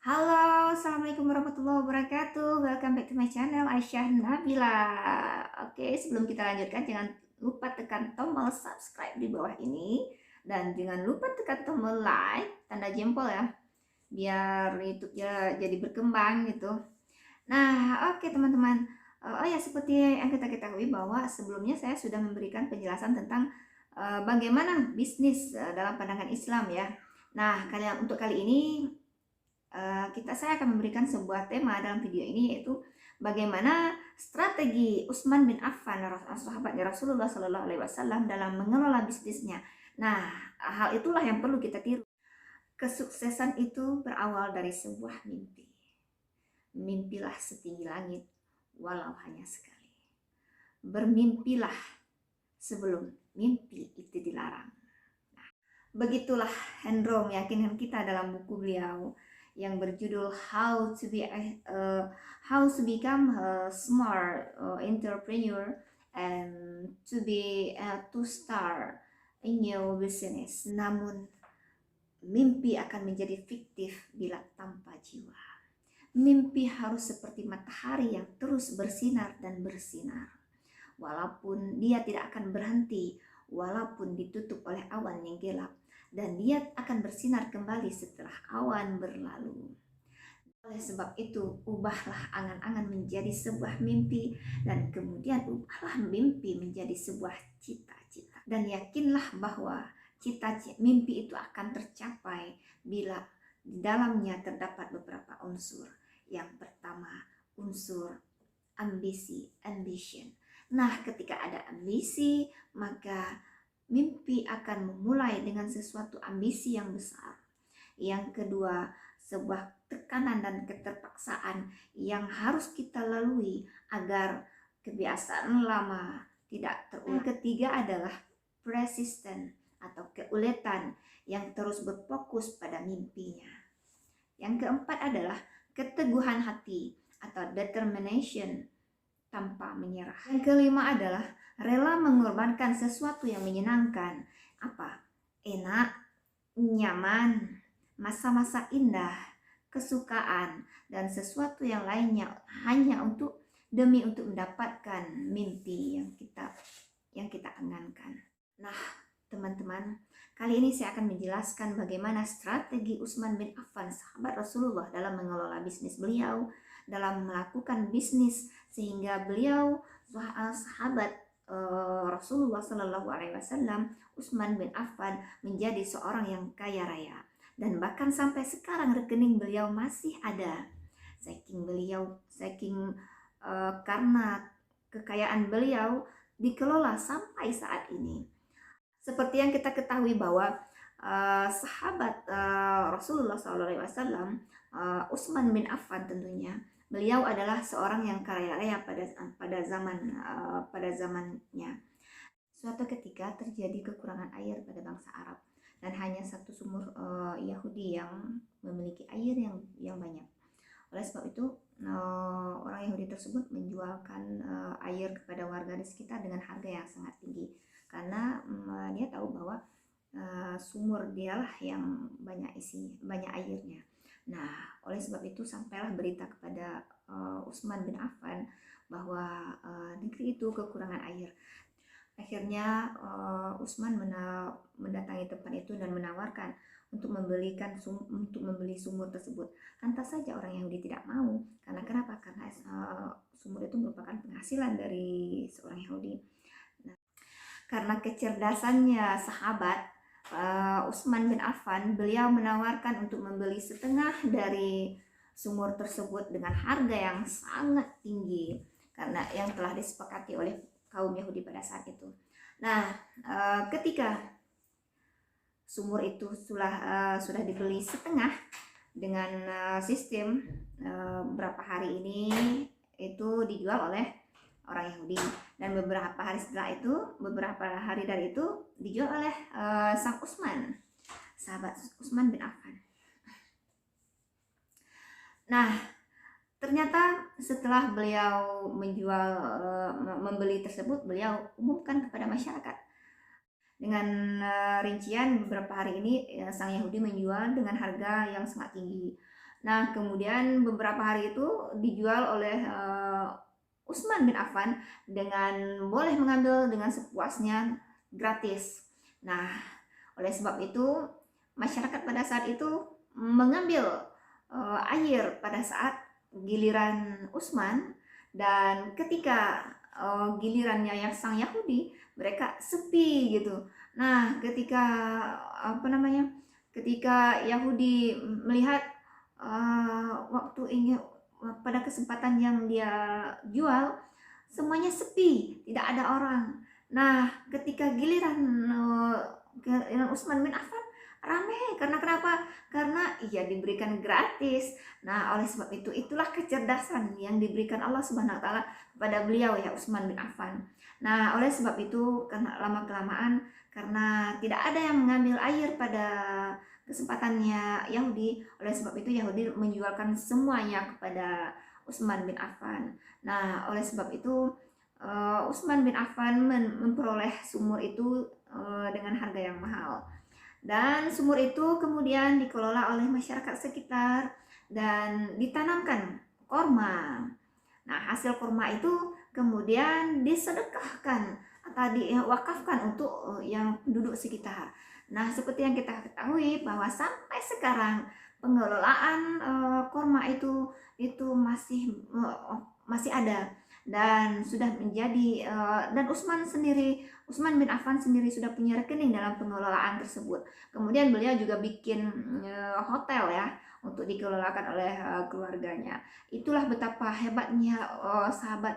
Halo, assalamualaikum warahmatullahi wabarakatuh. Welcome back to my channel Aisyah Nabila. Oke, sebelum kita lanjutkan, jangan lupa tekan tombol subscribe di bawah ini dan jangan lupa tekan tombol like, tanda jempol ya, biar YouTube ya jadi berkembang gitu. Nah, oke teman-teman. Oh ya, seperti yang kita ketahui bahwa sebelumnya saya sudah memberikan penjelasan tentang bagaimana bisnis dalam pandangan Islam ya. Nah, untuk kali ini saya akan memberikan sebuah tema dalam video ini, yaitu bagaimana strategi Utsman bin Affan, sahabatnya Rasulullah Shallallahu Alaihi Wasallam, dalam mengelola bisnisnya. Nah, hal itulah yang perlu kita tiru. Kesuksesan itu berawal dari sebuah mimpi. Mimpilah setinggi langit, walau hanya sekali. Bermimpilah sebelum mimpi itu dilarang. Begitulah Hendro meyakinkan kita dalam buku beliau yang berjudul How to Become a Smart Entrepreneur and to Start a New Business. Namun mimpi akan menjadi fiktif bila tanpa jiwa. Mimpi harus seperti matahari yang terus bersinar dan bersinar. Walaupun dia tidak akan berhenti, walaupun ditutup oleh awan yang gelap, dan dia akan bersinar kembali setelah awan berlalu. Oleh sebab itu, ubahlah angan-angan menjadi sebuah mimpi, dan kemudian ubahlah mimpi menjadi sebuah cita-cita. Dan yakinlah bahwa cita-cita mimpi itu akan tercapai bila di dalamnya terdapat beberapa unsur. Yang pertama, unsur ambisi, ambition. Nah, ketika ada ambisi, maka mimpi akan memulai dengan sesuatu ambisi yang besar. Yang kedua, sebuah tekanan dan keterpaksaan yang harus kita lalui agar kebiasaan lama tidak terulang. Yang ketiga adalah persistent atau keuletan yang terus berfokus pada mimpinya. Yang keempat adalah keteguhan hati atau determination tanpa menyerah. Yang kelima adalah rela mengorbankan sesuatu yang menyenangkan. Apa? Enak, nyaman, masa-masa indah, kesukaan, dan sesuatu yang lainnya hanya demi untuk mendapatkan mimpi yang kita angankan. Nah, teman-teman, kali ini saya akan menjelaskan bagaimana strategi Utsman bin Affan, sahabat Rasulullah, dalam mengelola bisnis beliau, dalam melakukan bisnis sehingga beliau sahabat Rasulullah Shallallahu Alaihi Wasallam, Utsman bin Affan, menjadi seorang yang kaya raya, dan bahkan sampai sekarang rekening beliau masih ada. Karena kekayaan beliau dikelola sampai saat ini. Seperti yang kita ketahui bahwa sahabat Rasulullah SAW, Utsman bin Affan tentunya, beliau adalah seorang yang kaya raya pada zamannya. Suatu ketika terjadi kekurangan air pada bangsa Arab, dan hanya satu sumur Yahudi yang memiliki air yang banyak. Oleh sebab itu, orang Yahudi tersebut menjualkan air kepada warga di sekitar dengan harga yang sangat tinggi, karena dia tahu bahwa sumur dialah yang banyak airnya. Nah, oleh sebab itu sampailah berita kepada Utsman bin Affan bahwa negeri itu kekurangan air. Akhirnya Utsman mendatangi tempat itu dan menawarkan untuk membeli sumur tersebut. Lantas saja orang Yahudi tidak mau. Karena kenapa? Karena sumur itu merupakan penghasilan dari seorang Yahudi. Nah, karena kecerdasannya sahabat Utsman bin Affan, beliau menawarkan untuk membeli setengah dari sumur tersebut dengan harga yang sangat tinggi, karena yang telah disepakati oleh kaum Yahudi pada saat itu. Nah, ketika sumur itu sudah dibeli setengah dengan sistem berapa hari ini itu dijual oleh orang Yahudi, dan beberapa hari dari itu dijual oleh sang Utsman, sahabat Utsman bin Affan. Nah, ternyata setelah beliau membeli tersebut, beliau umumkan kepada masyarakat dengan rincian beberapa hari ini sang Yahudi menjual dengan harga yang sangat tinggi. Nah, kemudian beberapa hari itu dijual oleh Utsman bin Affan dengan boleh mengambil dengan sepuasnya gratis. Nah, oleh sebab itu masyarakat pada saat itu mengambil air pada saat giliran Utsman, dan ketika gilirannya yang sang Yahudi, mereka sepi gitu. Nah, ketika apa namanya? Ketika Yahudi melihat waktu ini pada kesempatan yang dia jual semuanya sepi, tidak ada orang. Nah, ketika giliran Utsman bin Affan ramai, karena kenapa? Karena ia diberikan gratis. Nah, oleh sebab itu itulah kecerdasan yang diberikan Allah Subhanahu wa taala kepada beliau ya, Utsman bin Affan. Nah, oleh sebab itu karena lama kelamaan, karena tidak ada yang mengambil air pada kesempatannya Yahudi, oleh sebab itu Yahudi menjualkan semuanya kepada Utsman bin Affan. Nah, oleh sebab itu Utsman bin Affan memperoleh sumur itu dengan harga yang mahal. Dan sumur itu kemudian dikelola oleh masyarakat sekitar dan ditanamkan korma. Nah, hasil kurma itu kemudian disedekahkan atau diwakafkan untuk yang penduduk sekitar. Nah, seperti yang kita ketahui bahwa sampai sekarang pengelolaan kurma itu masih ada, dan sudah menjadi dan Utsman bin Affan sendiri sudah punya rekening dalam pengelolaan tersebut. Kemudian beliau juga bikin hotel ya untuk dikelolakan oleh keluarganya. Itulah betapa hebatnya sahabat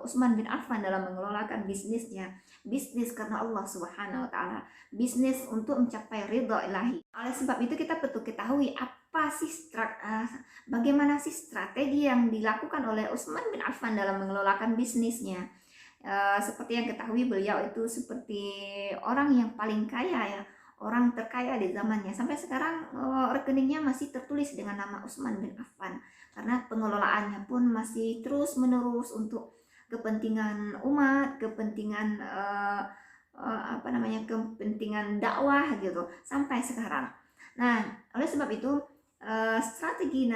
Utsman bin Affan dalam mengelolakan bisnisnya. Bisnis karena Allah Subhanahu wa taala, bisnis untuk mencapai ridha ilahi. Oleh sebab itu kita perlu ketahui apa sih bagaimana sih strategi yang dilakukan oleh Utsman bin Affan dalam mengelolakan bisnisnya. Seperti yang ketahui, beliau itu seperti orang yang paling kaya ya, orang terkaya di zamannya. Sampai sekarang rekeningnya masih tertulis dengan nama Utsman bin Affan, karena pengelolaannya pun masih terus menerus untuk kepentingan umat, kepentingan kepentingan dakwah gitu sampai sekarang. Nah, oleh sebab itu strategi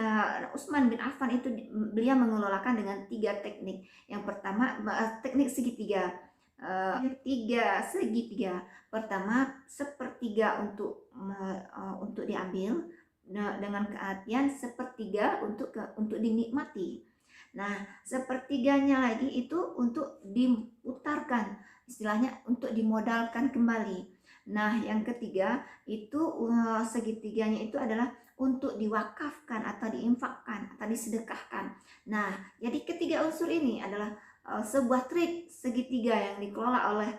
Utsman bin Affan itu beliau mengelolakan dengan 3 teknik. Yang pertama teknik segitiga. Tiga segitiga. Pertama, sepertiga untuk diambil dengan keartian sepertiga untuk dinikmati. Nah, sepertiganya lagi itu untuk diputarkan, istilahnya untuk dimodalkan kembali. Nah, yang ketiga itu segitiganya itu adalah untuk diwakafkan atau diinfakkan atau disedekahkan. Nah, jadi ketiga unsur ini adalah sebuah trik segitiga yang dikelola oleh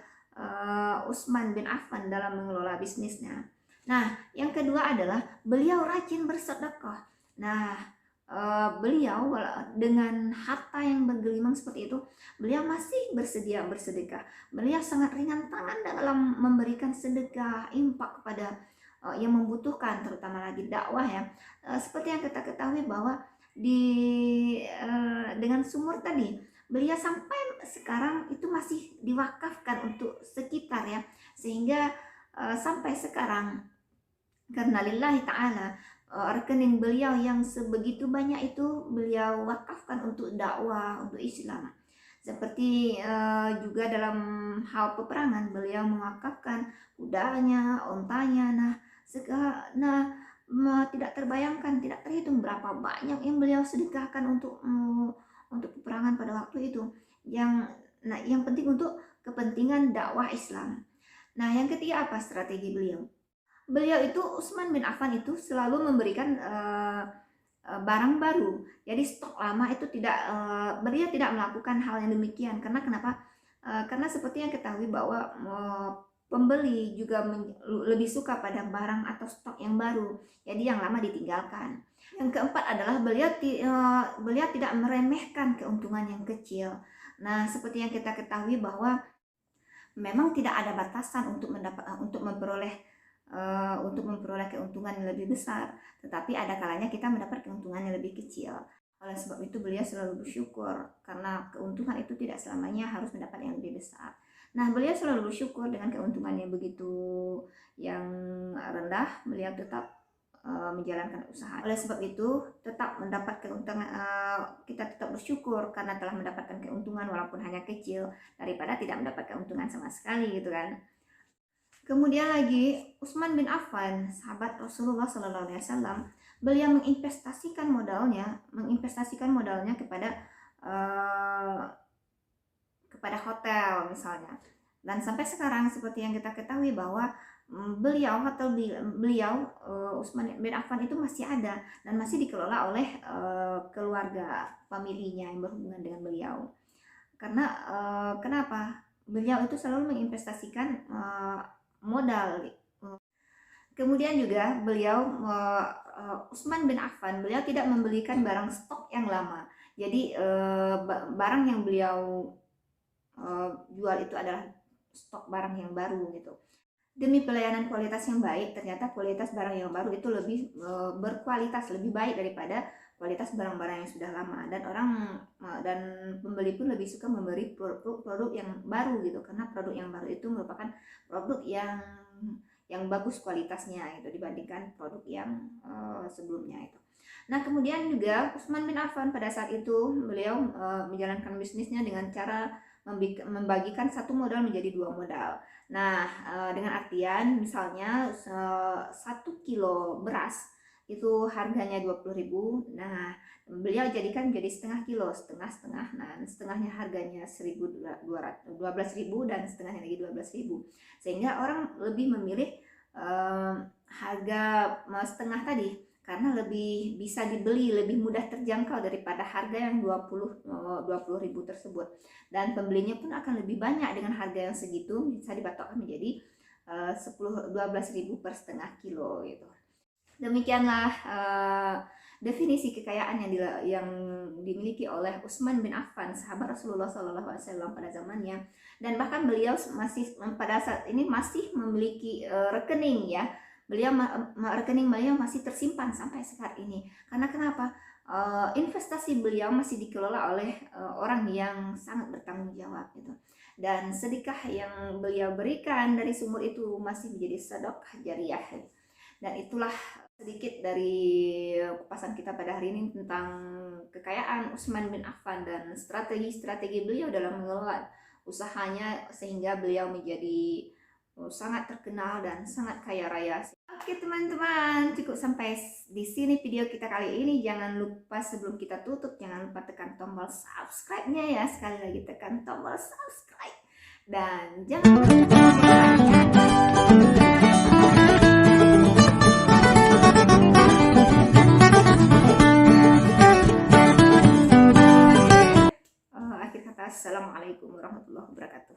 Utsman bin Affan dalam mengelola bisnisnya. Nah, yang kedua adalah beliau rajin bersedekah. Nah, beliau dengan harta yang bergelimang seperti itu, beliau masih bersedia bersedekah. Beliau sangat ringan tangan dalam memberikan sedekah, infak kepada yang membutuhkan, terutama lagi dakwah ya. Seperti yang kita ketahui bahwa dengan sumur tadi, beliau sampai sekarang itu masih diwakafkan untuk sekitar ya, sehingga sampai sekarang karena lillahi ta'ala rekening beliau yang sebegitu banyak itu beliau wakafkan untuk dakwah, untuk Islam. Seperti juga dalam hal peperangan beliau mewakafkan kudanya, ontanya. Tidak terbayangkan, tidak terhitung berapa banyak yang beliau sedekahkan untuk peperangan pada waktu itu. Yang penting untuk kepentingan dakwah Islam. Nah, yang ketiga apa strategi beliau? Beliau itu Utsman bin Affan itu selalu memberikan barang baru. Jadi stok lama itu beliau tidak melakukan hal yang demikian. Karena kenapa? Karena seperti yang ketahui bahwa pembeli juga lebih suka pada barang atau stok yang baru. Jadi yang lama ditinggalkan. Yang keempat adalah beliau tidak meremehkan keuntungan yang kecil. Nah, seperti yang kita ketahui bahwa memang tidak ada batasan untuk memperoleh keuntungan yang lebih besar, tetapi ada kalanya kita mendapat keuntungan yang lebih kecil. Oleh sebab itu beliau selalu bersyukur karena keuntungan itu tidak selamanya harus mendapat yang lebih besar. Nah, beliau selalu bersyukur dengan keuntungan yang begitu yang rendah, beliau tetap menjalankan usaha. Oleh sebab itu, tetap mendapat keuntungan, kita tetap bersyukur karena telah mendapatkan keuntungan walaupun hanya kecil, daripada tidak mendapat keuntungan sama sekali gitu kan. Kemudian lagi Utsman bin Affan, sahabat Rasulullah SAW, beliau menginvestasikan modalnya uh, kepada hotel misalnya. Dan sampai sekarang seperti yang kita ketahui bahwa beliau Utsman bin Affan itu masih ada dan masih dikelola oleh keluarga familinya yang berhubungan dengan beliau. Karena kenapa? Beliau itu selalu menginvestasikan modal. Kemudian juga beliau Utsman bin Affan, beliau tidak membelikan barang stok yang lama. Jadi barang yang beliau jual itu adalah stok barang yang baru gitu. Demi pelayanan kualitas yang baik, ternyata kualitas barang yang baru itu lebih berkualitas, lebih baik daripada kualitas barang-barang yang sudah lama. Dan pembeli pun lebih suka memberi produk yang baru gitu, karena produk yang baru itu merupakan produk yang bagus kualitasnya itu dibandingkan produk yang sebelumnya itu. Nah, kemudian juga Utsman bin Affan pada saat itu beliau menjalankan bisnisnya dengan cara membagikan satu modal menjadi 2 modal. Nah, dengan artian misalnya 1 kilo beras itu harganya 20.000. Nah, beliau jadikan menjadi setengah kilo, setengah. Nah, setengahnya harganya 12.000 dan setengahnya lagi 12.000. Sehingga orang lebih memilih harga setengah tadi karena lebih bisa dibeli, lebih mudah terjangkau daripada harga yang 20.000 tersebut. Dan pembelinya pun akan lebih banyak dengan harga yang segitu, bisa dipatokkan menjadi 12.000 per setengah kilo gitu. Demikianlah definisi kekayaan yang dimiliki oleh Utsman bin Affan, sahabat Rasulullah SAW pada zamannya. Dan bahkan beliau pada saat ini masih memiliki rekening ya. Rekening beliau masih tersimpan sampai saat ini. Karena kenapa? Investasi beliau masih dikelola oleh orang yang sangat bertanggung jawab gitu. Dan sedekah yang beliau berikan dari sumur itu masih menjadi sedekah jariah. Dan itulah sedikit dari kupasan kita pada hari ini tentang kekayaan Utsman bin Affan dan strategi beliau dalam mengelola usahanya sehingga beliau menjadi sangat terkenal dan sangat kaya raya. Oke teman-teman, cukup sampai di sini video kita kali ini. Jangan lupa sebelum kita tutup, jangan lupa tekan tombol subscribe-nya ya. Sekali lagi tekan tombol subscribe. Dan jangan lupa tekan tombol like-nya. Akhir kata, assalamualaikum warahmatullahi wabarakatuh.